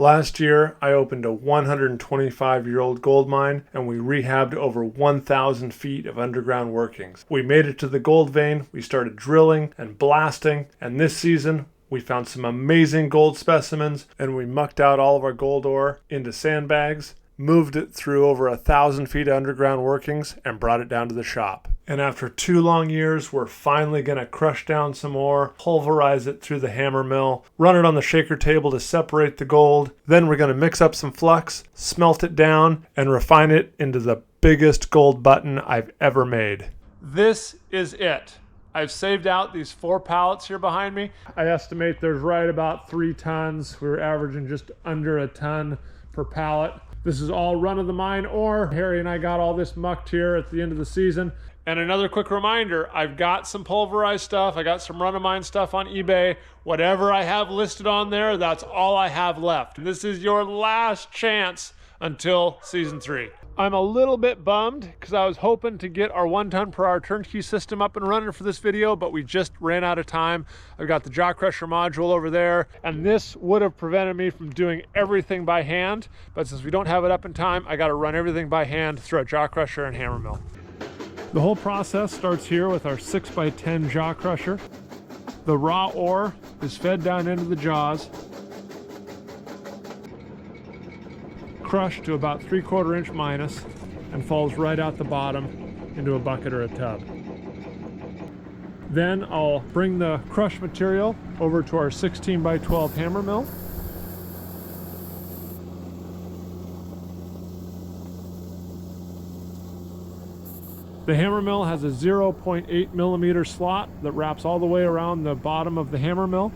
Last year, I opened a 125-year-old gold mine and we rehabbed over 1,000 feet of underground workings. We made it to the gold vein, we started drilling and blasting, and this season we found some amazing gold specimens and we mucked out all of our gold ore into sandbags, moved it through over 1,000 feet of underground workings, and brought it down to the shop. And after 2 long years, we're finally going to crush down some ore, pulverize it through the hammer mill, run it on the shaker table to separate the gold. Then we're going to mix up some flux, smelt it down, and refine it into the biggest gold button I've ever made. This is it. I've saved out these 4 pallets here behind me. I estimate there's right about 3 tons. We were averaging just under a ton per pallet. This is all run of the mine ore. Harry and I got all this mucked here at the end of the season. And another quick reminder, I've got some pulverized stuff. I got some run of mine stuff on eBay. Whatever I have listed on there, that's all I have left. And this is your last chance until season 3. I'm a little bit bummed because I was hoping to get our 1 ton per hour turnkey system up and running for this video, but we just ran out of time. I've got the jaw crusher module over there, and this would have prevented me from doing everything by hand. But since we don't have it up in time, I got to run everything by hand through a jaw crusher and hammer mill. The whole process starts here with our 6x10 jaw crusher. The raw ore is fed down into the jaws, crushed to about 3/4 inch minus, and falls right out the bottom into a bucket or a tub. Then I'll bring the crushed material over to our 16x12 hammer mill. The hammer mill has a 0.8 millimeter slot that wraps all the way around the bottom of the hammer mill.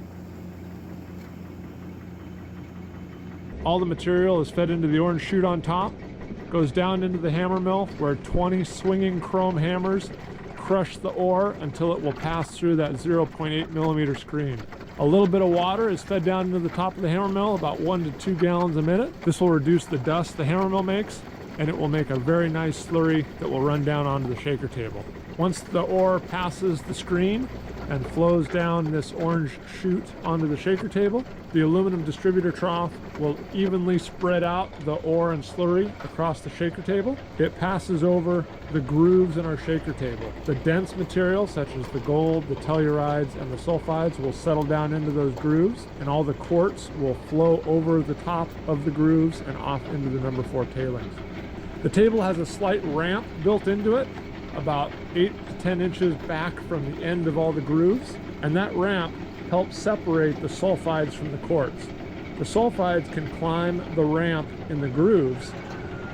All the material is fed into the orange chute on top, goes down into the hammer mill where 20 swinging chrome hammers crush the ore until it will pass through that 0.8 millimeter screen. A little bit of water is fed down into the top of the hammer mill, about 1 to 2 gallons a minute. This will reduce the dust the hammer mill makes, and it will make a very nice slurry that will run down onto the shaker table. Once the ore passes the screen and flows down this orange chute onto the shaker table, the aluminum distributor trough will evenly spread out the ore and slurry across the shaker table. It passes over the grooves in our shaker table. The dense material, such as the gold, the tellurides, and the sulfides, will settle down into those grooves, and all the quartz will flow over the top of the grooves and off into the number 4 tailings. The table has a slight ramp built into it, about 8 to 10 inches back from the end of all the grooves, and that ramp helps separate the sulfides from the quartz. The sulfides can climb the ramp in the grooves,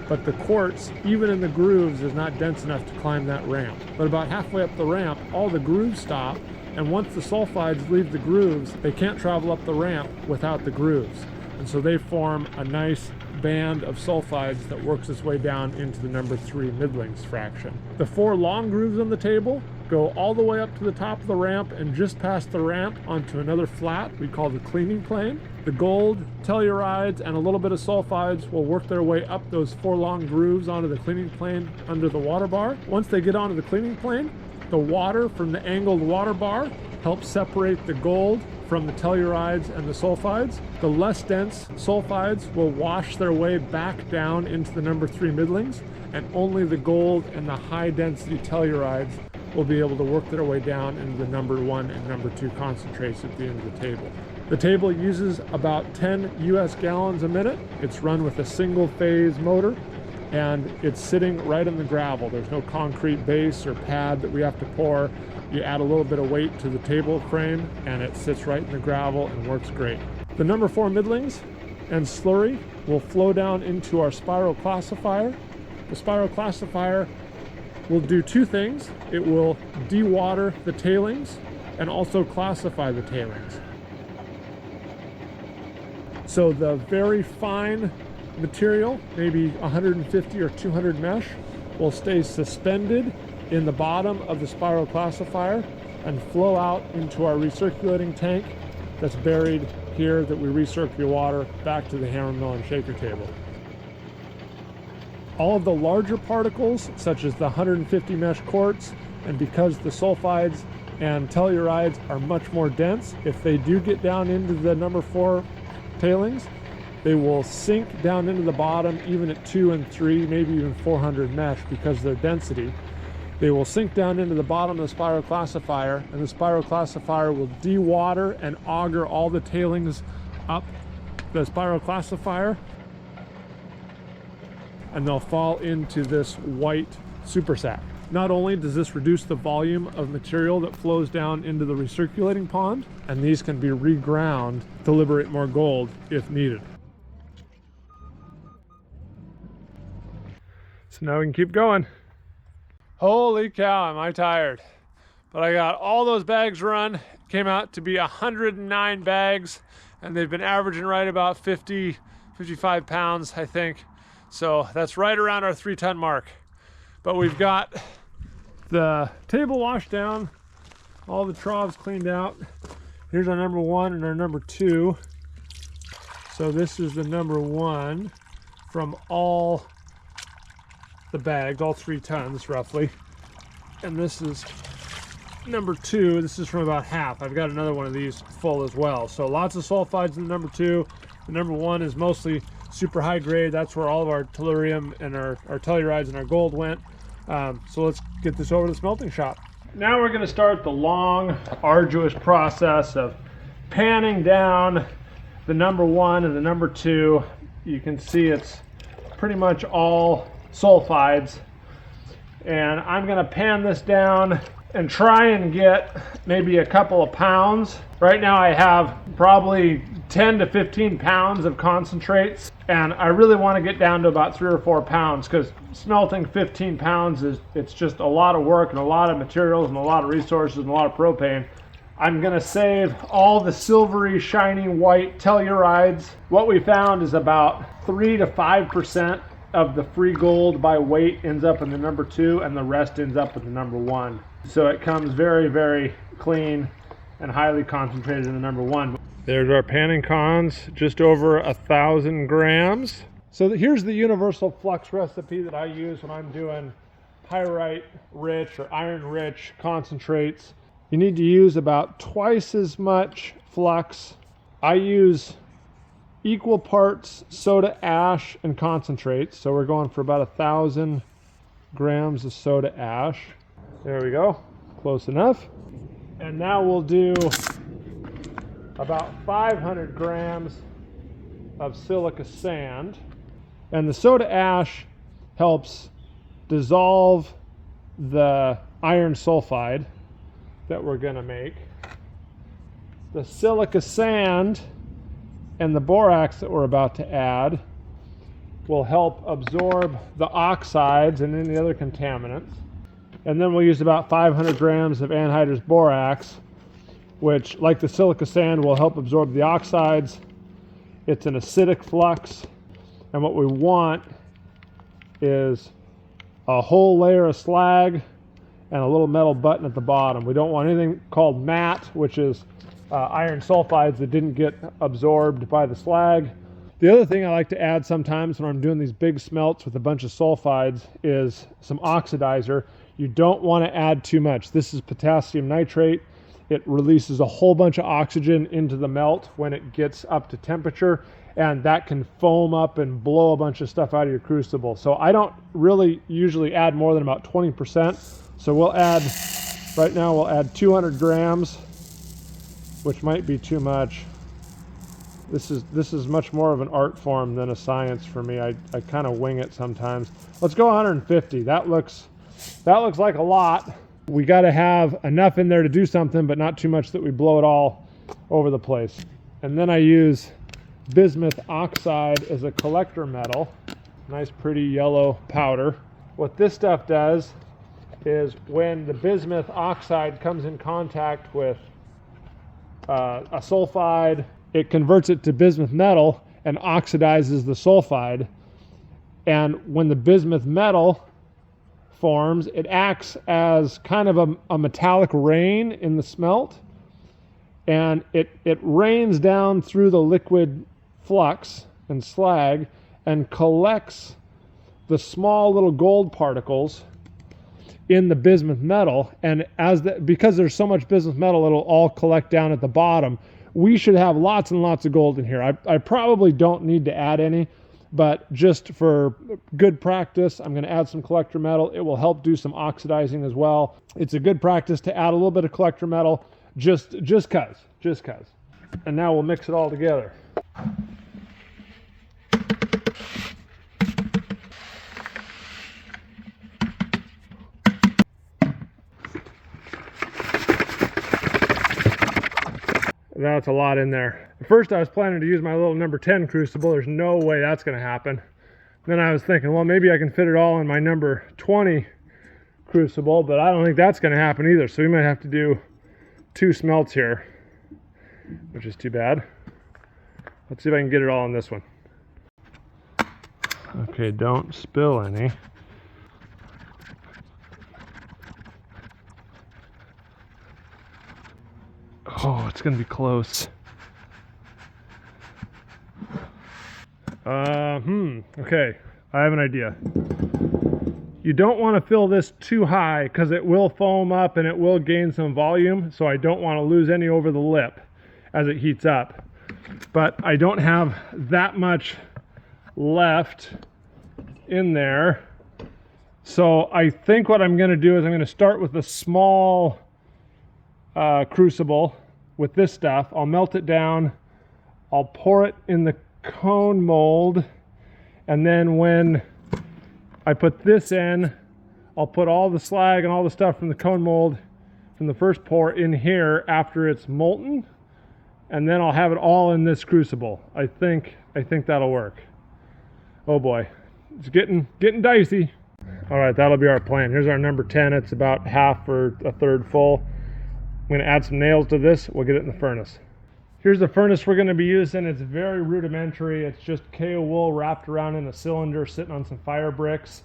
but the quartz, even in the grooves, is not dense enough to climb that ramp. But about halfway up the ramp, all the grooves stop, and once the sulfides leave the grooves, they can't travel up the ramp without the grooves. And so they form a nice band of sulfides that works its way down into the number 3 middlings fraction. The 4 long grooves on the table go all the way up to the top of the ramp and just past the ramp onto another flat we call the cleaning plane. The gold, tellurides, and a little bit of sulfides will work their way up those 4 long grooves onto the cleaning plane under the water bar. Once they get onto the cleaning plane, the water from the angled water bar helps separate the gold from the tellurides and the sulfides. The less dense sulfides will wash their way back down into the number 3 middlings, and only the gold and the high density tellurides will be able to work their way down into the number 1 and number 2 concentrates at the end of the table. The table uses about 10 US gallons a minute. It's run with a single phase motor, and it's sitting right in the gravel. There's no concrete base or pad that we have to pour. You add a little bit of weight to the table frame and it sits right in the gravel and works great. The number 4 middlings and slurry will flow down into our spiral classifier. The spiral classifier will do 2 things. It will dewater the tailings and also classify the tailings. So the very fine material, maybe 150 or 200 mesh, will stay suspended in the bottom of the spiral classifier and flow out into our recirculating tank that's buried here that we recirculate water back to the hammer mill and shaker table. All of the larger particles, such as the 150 mesh quartz, and because the sulfides and tellurides are much more dense, if they do get down into the number 4 tailings, They will sink down into the bottom even at 2 and 3, maybe even 400 mesh because of their density. They will sink down into the bottom of the spiral classifier, and the spiral classifier will dewater and auger all the tailings up the spiral classifier, and they'll fall into this white super sack. Not only does this reduce the volume of material that flows down into the recirculating pond, and these can be reground to liberate more gold if needed. So now we can keep going. Holy cow, am I tired. But I got all those bags run. It came out to be 109 bags, and they've been averaging right about 50, 55 pounds, I think. So that's right around our 3-ton mark. But we've got the table washed down, all the troughs cleaned out. Here's our number 1 and our number 2. So this is the number 1 from all the bags, all 3 tons roughly. And this is number 2. This is from about half. I've got another one of these full as well. So lots of sulfides in the number 2. The number 1 is mostly super high grade. That's where all of our tellurium and our tellurides and our gold went. So let's get this over to the smelting shop. Now we're going to start the long, arduous process of panning down the number 1 and the number 2. You can see it's pretty much all sulfides, and I'm going to pan this down and try and get maybe a couple of pounds. Right now I have probably 10 to 15 pounds of concentrates, and I really want to get down to about 3 or 4 pounds, because smelting 15 pounds it's just a lot of work and a lot of materials and a lot of resources and a lot of propane. I'm going to save all the silvery, shiny white tellurides. What we found is about 3 to 5% of the free gold by weight ends up in the number 2, and the rest ends up in the number 1. So it comes very, very clean and highly concentrated in the number 1. There's our panning cons, just over 1,000 grams. So here's the universal flux recipe that I use when I'm doing pyrite rich or iron rich concentrates. You need to use about twice as much flux. I use equal parts soda ash and concentrates. So we're going for about 1,000 grams of soda ash. There we go, close enough. And now we'll do about 500 grams of silica sand. And the soda ash helps dissolve the iron sulfide that we're gonna make. The silica sand and the borax that we're about to add will help absorb the oxides and any other contaminants. And then we'll use about 500 grams of anhydrous borax, which, like the silica sand, will help absorb the oxides. It's an acidic flux, and what we want is a whole layer of slag and a little metal button at the bottom. We don't want anything called matte, which is iron sulfides that didn't get absorbed by the slag. The other thing I like to add sometimes when I'm doing these big smelts with a bunch of sulfides is some oxidizer. You don't want to add too much. This is potassium nitrate. It releases a whole bunch of oxygen into the melt when it gets up to temperature, and that can foam up and blow a bunch of stuff out of your crucible. So I don't really usually add more than about 20%. So we'll add, right now we'll add 200 grams, which might be too much. This is much more of an art form than a science for me. I kind of wing it sometimes. Let's go 150. That looks like a lot. We got to have enough in there to do something, but not too much that we blow it all over the place. And then I use bismuth oxide as a collector metal. Nice pretty yellow powder. What this stuff does is when the bismuth oxide comes in contact with a sulfide, it converts it to bismuth metal and oxidizes the sulfide. And when the bismuth metal forms, it acts as kind of a metallic rain in the smelt, and it rains down through the liquid flux and slag and collects the small little gold particles in the bismuth metal. And because there's so much bismuth metal, it'll all collect down at the bottom. we should have lots and lots of gold in here. I probably don't need to add any, but just for good practice, I'm going to add some collector metal. It will help do some oxidizing as well. It's a good practice to add a little bit of collector metal just cause. And now we'll mix it all together. That's a lot in there. At first I was planning to use my little number 10 crucible. There's no way that's going to happen. Then I was thinking, well, maybe I can fit it all in my number 20 crucible, but I don't think that's going to happen either. So we might have to do 2 smelts here, which is too bad. Let's see if I can get it all in this one. Okay, don't spill any. Oh, it's going to be close. Okay, I have an idea. You don't want to fill this too high because it will foam up and it will gain some volume, so I don't want to lose any over the lip as it heats up. But I don't have that much left in there. So I think what I'm going to do is I'm going to start with a small crucible with this stuff. I'll melt it down. I'll pour it in the cone mold, and then when I put this in, I'll put all the slag and all the stuff from the cone mold from the first pour in here after it's molten, and then I'll have it all in this crucible. I think that'll work. Oh boy, it's getting dicey. All right, that'll be our plan. Here's our number 10. It's about half or a third full. I'm going to add some nails to this. We'll get it in the furnace. Here's the furnace we're going to be using. It's very rudimentary. It's just KO wool wrapped around in a cylinder sitting on some fire bricks.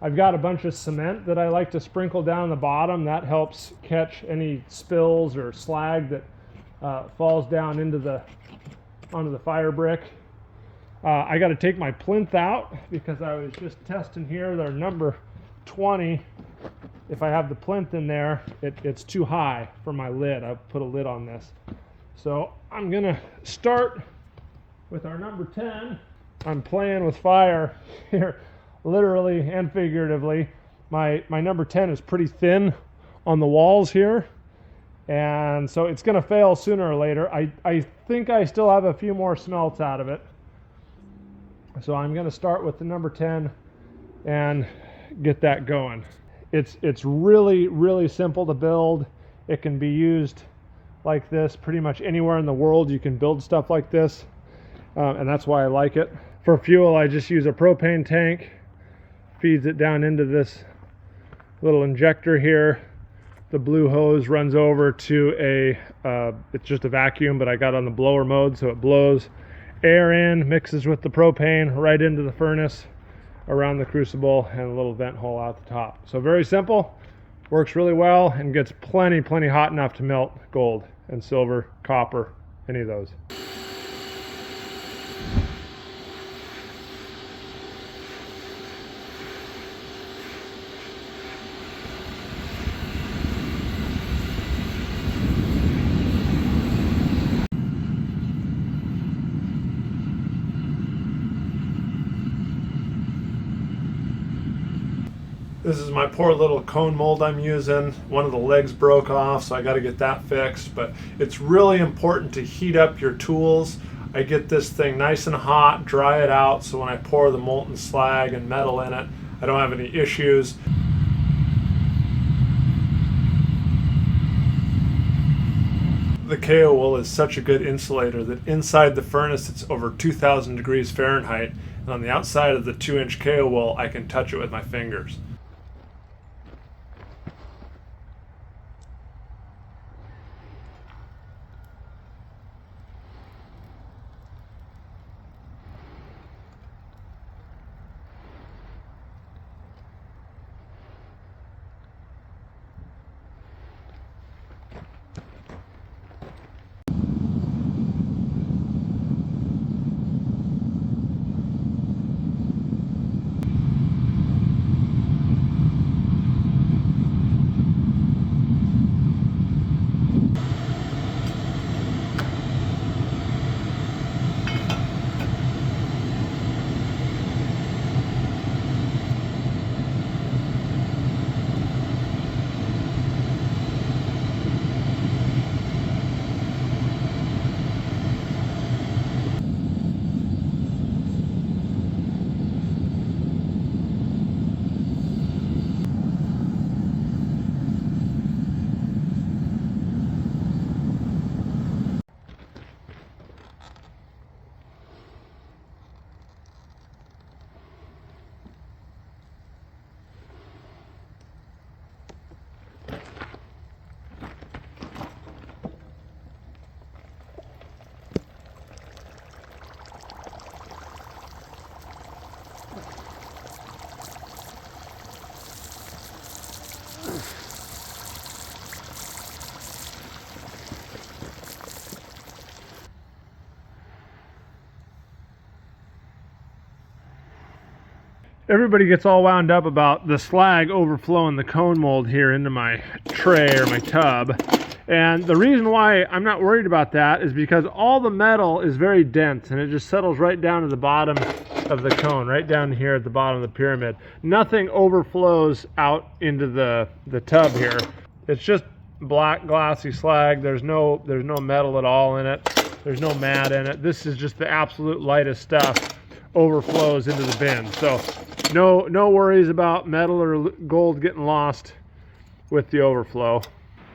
I've got a bunch of cement that I like to sprinkle down the bottom. That helps catch any spills or slag that falls down onto the fire brick. I got to take my plinth out because I was just testing here. They're number 20. If I have the plinth in there, it's too high for my lid. I put a lid on this. So I'm gonna start with our number 10. I'm playing with fire here, literally and figuratively. My number 10 is pretty thin on the walls here, and so it's gonna fail sooner or later. I think I still have a few more smelts out of it. So I'm gonna start with the number 10 and get that going. It's really, really simple to build. It can be used like this pretty much anywhere in the world. You can build stuff like this, and that's why I like it. For fuel, I just use a propane tank, feeds it down into this little injector here. The blue hose runs over to it's just a vacuum, but I got on the blower mode, so it blows air in, mixes with the propane right into the furnace around the crucible, and a little vent hole out the top. So very simple, works really well, and gets plenty hot enough to melt gold and silver, copper, any of those. This is my poor little cone mold I'm using. One of the legs broke off, so I got to get that fixed. But it's really important to heat up your tools. I get this thing nice and hot, dry it out, so when I pour the molten slag and metal in it, I don't have any issues. The KO wool is such a good insulator that inside the furnace it's over 2,000 degrees Fahrenheit, and on the outside of the 2-inch KO wool I can touch it with my fingers. Everybody gets all wound up about the slag overflowing the cone mold here into my tray or my tub. And the reason why I'm not worried about that is because all the metal is very dense and it just settles right down to the bottom of the cone, right down here at the bottom of the pyramid. Nothing overflows out into the tub here. It's just black glossy slag. There's no metal at all in it. There's no mat in it. This is just the absolute lightest stuff overflows into the bin. So no worries about metal or gold getting lost with the overflow.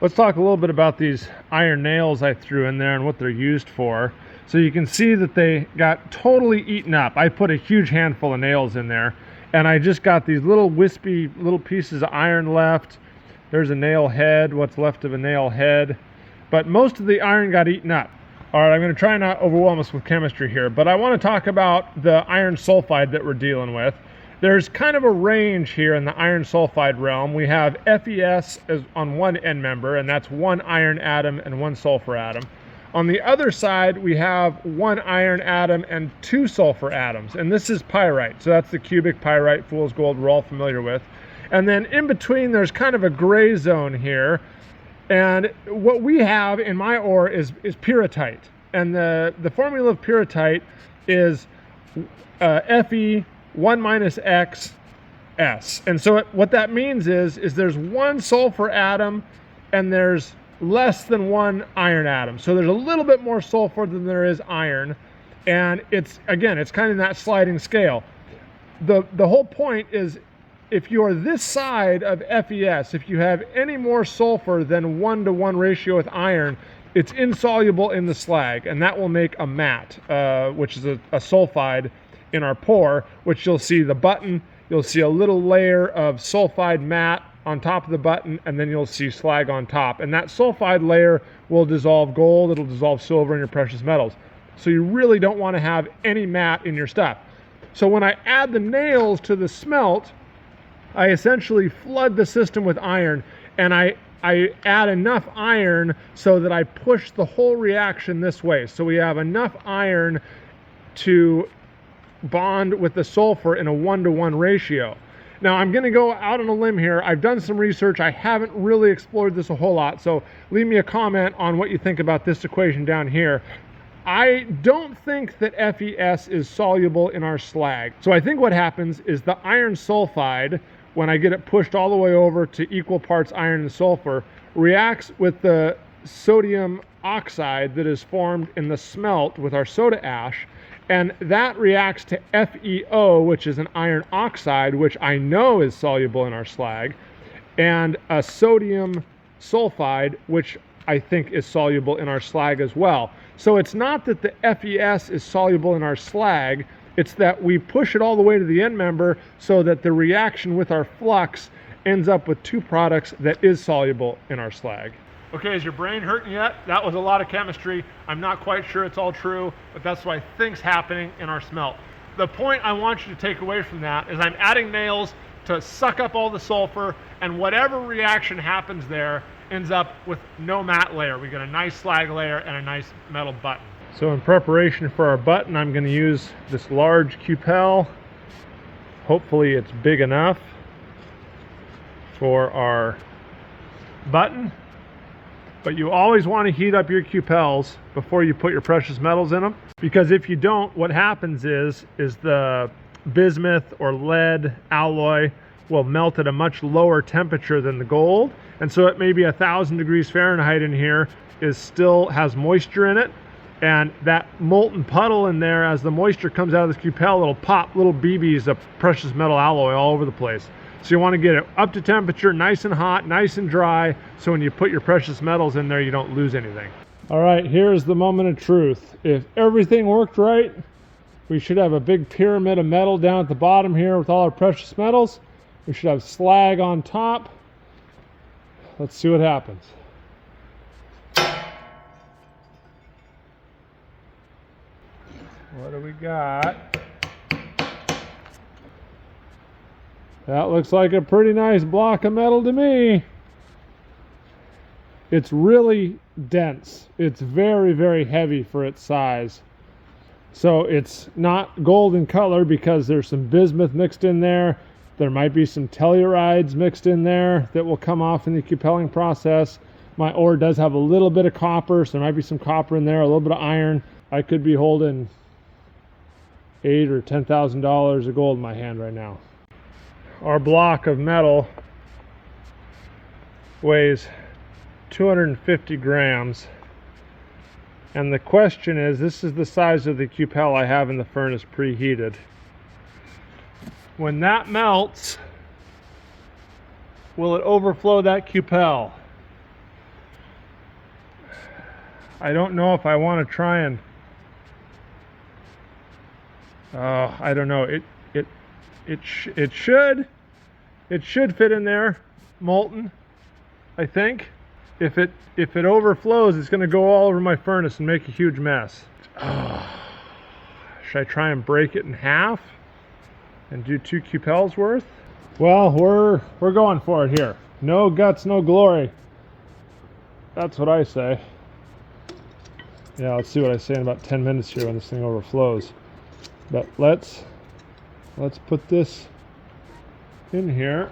Let's talk a little bit about these iron nails I threw in there and what they're used for. So you can see that they got totally eaten up. I put a huge handful of nails in there and I just got these little wispy little pieces of iron left. There's a nail head, what's left of a nail head. But most of the iron got eaten up. All right, I'm going to try not overwhelm us with chemistry here, but I want to talk about the iron sulfide that we're dealing with. There's kind of a range here in the iron sulfide realm. We have FeS as on one end member, and that's one iron atom and one sulfur atom. On the other side, we have one iron atom and two sulfur atoms, and this is pyrite. So that's the cubic pyrite, fool's gold we're all familiar with. And then in between, there's kind of a gray zone here. And what we have in my ore is pyrrhotite. And the formula of pyrrhotite is Fe 1 minus X S. And so what that means is there's one sulfur atom and there's less than one iron atom. So there's a little bit more sulfur than there is iron. And it's kind of in that sliding scale. The whole point is, if you're this side of FeS, if you have any more sulfur than 1-to-1 ratio with iron, it's insoluble in the slag, and that will make a matte, which is a sulfide in our pour, which you'll see the button, you'll see a little layer of sulfide matte on top of the button, and then you'll see slag on top. And that sulfide layer will dissolve gold, it'll dissolve silver and your precious metals. So you really don't want to have any matte in your stuff. So when I add the nails to the smelt, I essentially flood the system with iron, and I add enough iron so that I push the whole reaction this way. So we have enough iron to bond with the sulfur in a 1-to-1 ratio. Now I'm going to go out on a limb here. I've done some research. I haven't really explored this a whole lot, so leave me a comment on what you think about this equation down here. I don't think that FeS is soluble in our slag. So I think what happens is the iron sulfide, when I get it pushed all the way over to equal parts iron and sulfur, reacts with the sodium oxide that is formed in the smelt with our soda ash, and that reacts to FeO, which is an iron oxide, which I know is soluble in our slag, and a sodium sulfide, which I think is soluble in our slag as well. So it's not that the FeS is soluble in our slag, it's that we push it all the way to the end member so that the reaction with our flux ends up with two products that is soluble in our slag. Okay, is your brain hurting yet? That was a lot of chemistry. I'm not quite sure it's all true, but that's what I think's happening in our smelt. The point I want you to take away from that is I'm adding nails to suck up all the sulfur, and whatever reaction happens there ends up with no matte layer. We get a nice slag layer and a nice metal button. So in preparation for our button, I'm going to use this large Cupel. Hopefully it's big enough for our button. But you always want to heat up your Cupels before you put your precious metals in them, because if you don't, what happens is the bismuth or lead alloy will melt at a much lower temperature than the gold, and so it may be 1,000 degrees Fahrenheit in here, still has moisture in it, and that molten puddle in there, as the moisture comes out of this Cupel, it'll pop little BBs of precious metal alloy all over the place. So you want to get it up to temperature, nice and hot, nice and dry, so when you put your precious metals in there, you don't lose anything. All right, here's the moment of truth. If everything worked right, we should have a big pyramid of metal down at the bottom here with all our precious metals. We should have slag on top. Let's see what happens. What do we got? That looks like a pretty nice block of metal to me. It's really dense. It's very, very heavy for its size. So it's not gold in color because there's some bismuth mixed in there. There might be some tellurides mixed in there that will come off in the cupelling process. My ore does have a little bit of copper, so there might be some copper in there, a little bit of iron. I could be holding $8,000 or $10,000 of gold in my hand right now. Our block of metal weighs 250 grams. And the question is, this is the size of the cupel I have in the furnace preheated. When that melts, will it overflow that cupel? I don't know if I want to try and I don't know. It should fit in there, molten. I think. If it overflows, it's going to go all over my furnace and make a huge mess. Should I try and break it in half and do 2 cupels worth? Well, we're going for it here. No guts, no glory. That's what I say. Yeah, let's see what I say in about 10 minutes here when this thing overflows. But let's put this in here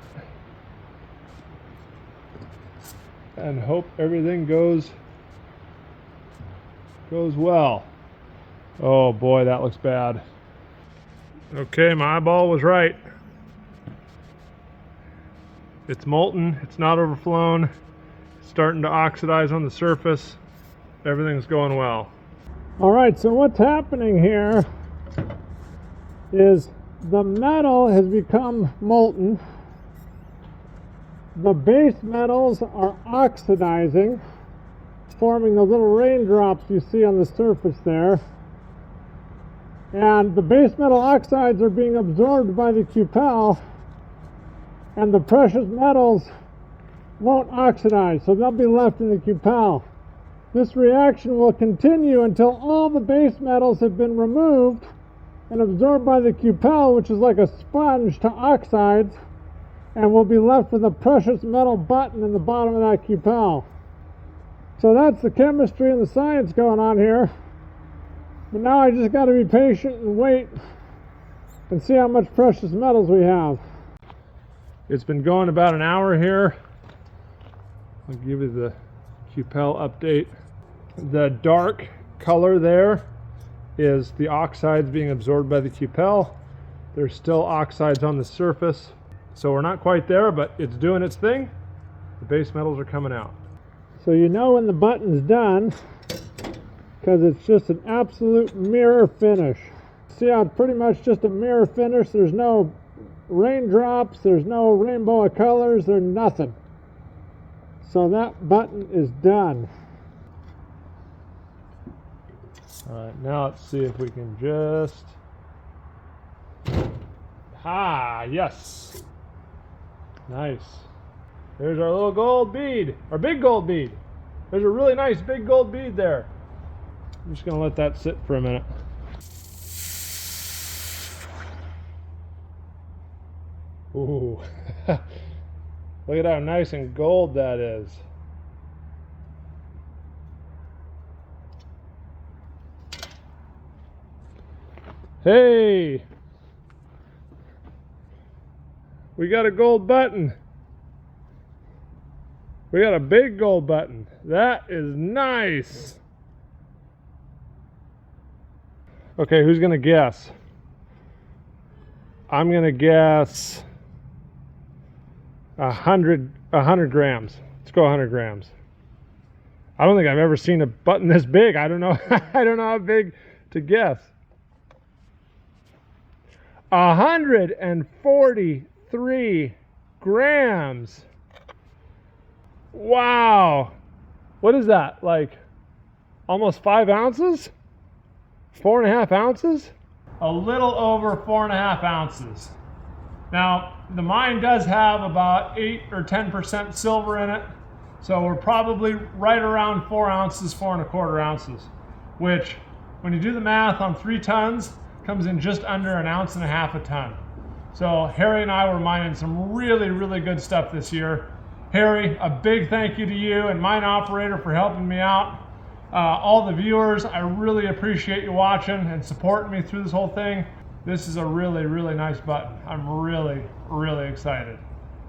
and hope everything goes well. Oh boy, that looks bad. Okay, my eyeball was right. It's molten, it's not overflown, it's starting to oxidize on the surface. Everything's going well. All right, so what's happening here is the metal has become molten. The base metals are oxidizing, forming the little raindrops you see on the surface there. And the base metal oxides are being absorbed by the cupel, and the precious metals won't oxidize, so they'll be left in the cupel. This reaction will continue until all the base metals have been removed and absorbed by the cupel, which is like a sponge to oxides, and we'll be left with a precious metal button in the bottom of that cupel. So that's the chemistry and the science going on here. But now I just got to be patient and wait and see how much precious metals we have. It's been going about an hour here. I'll give you the cupel update. The dark color there is the oxides being absorbed by the cupel. There's still oxides on the surface, so we're not quite there, but it's doing its thing. The base metals are coming out. So you know when the button's done because it's just an absolute mirror finish. See how it's pretty much just a mirror finish? There's no raindrops, there's no rainbow of colors, there's nothing. So that button is done. All right, now let's see if we can just... Yes! Nice. There's our little gold bead, our big gold bead. There's a really nice big gold bead there. I'm just gonna let that sit for a minute. Ooh. Look at how nice and gold that is. Hey! We got a gold button. We got a big gold button. That is nice. Okay, who's gonna guess? I'm gonna guess 100 grams. Let's go 100 grams. I don't think I've ever seen a button this big. I don't know. I don't know how big to guess. 143 grams. Wow. What is that? Like almost 5 ounces? 4.5 ounces? A little over 4.5 ounces. Now, the mine does have about 8 or 10% silver in it, so we're probably right around 4 ounces, 4.25 ounces, which, when you do the math on 3 tons, comes in just under 1.5 ounces a ton. So Harry and I were mining some really, really good stuff this year. Harry, a big thank you to you and mine operator for helping me out. all the viewers, I really appreciate you watching and supporting me through this whole thing. This is a really, really nice button. I'm really, really excited.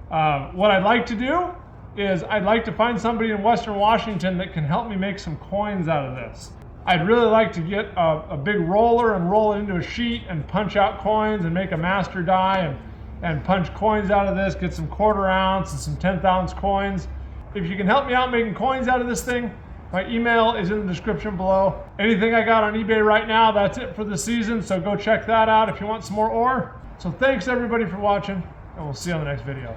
What I'd like to do is I'd like to find somebody in Western Washington that can help me make some coins out of this. I'd really like to get a big roller and roll it into a sheet and punch out coins and make a master die and punch coins out of this, get some 1/4 ounce and some 10th ounce coins. If you can help me out making coins out of this thing, my email is in the description below. Anything I got on eBay right now, that's it for the season, so go check that out if you want some more ore. So thanks everybody for watching, and we'll see you on the next video.